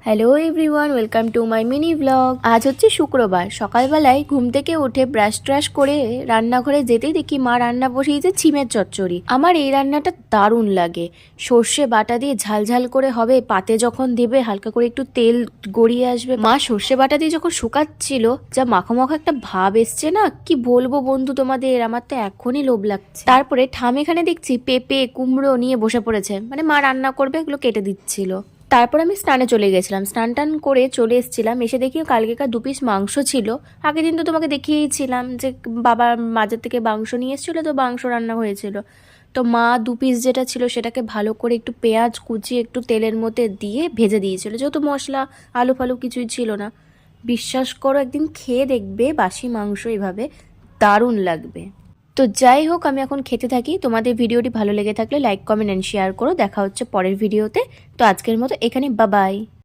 Hello everyone, welcome to my mini blog. আজ হচ্ছে শুক্রবার। সকালবেলায় ঘুম থেকে উঠে ব্রাশ ট্রাশ করে রান্নাঘরে যেতেই দেখি মা রান্না বসিয়েছে ছিমের চচ্চড়ি। আমার এই রান্নাটা দারুণ লাগে। সর্ষে বাটা দিয়ে ঝালঝাল করে হবে, পাতে যখন দেবে হালকা করে একটু তেল গড়িয়ে আসবে। মা সর্ষে বাটা দিয়ে যখন শুকাচ্ছিল, যা মাখো মাখো একটা ভাব এসছে না, কি বলবো বন্ধু তোমাদের, আমার তো এখনই লোভ লাগছে। তারপরে ঠাম এখানে দেখছি পেঁপে কুমড়ো নিয়ে বসে পড়েছে, মানে মা রান্না করবে এগুলো কেটে দিচ্ছিল। তারপর আমি স্নানে চলে গেছিলাম, স্নান টান করে চলে এসেছিলাম। এসে দেখি কালকেকার 2 পিস মাংস ছিল। আগের দিন তো তোমাকে দেখিয়েছিলাম যে বাবা মাঝের থেকে মাংস নিয়ে এসেছিলো, তো মাংস রান্না হয়েছিল। তো মা 2 পিস যেটা ছিল সেটাকে ভালো করে একটু পেঁয়াজ কুচিয়ে একটু তেলের মধ্যে দিয়ে ভেজে দিয়েছিল, যেহেতু মশলা আলু ফালু কিছুই ছিল না। বিশ্বাস করো, একদিন খেয়ে দেখবে বাসি মাংস এভাবে, দারুণ লাগবে। তো যাই হোক, আমি এখন খেতে থাকি। তোমাদের ভিডিওটি ভালো লেগে থাকলে লাইক কমেন্ট অ্যান্ড শেয়ার করো। দেখা হচ্ছে পরের ভিডিওতে। তো আজকের মতো এখানে, বাবাই।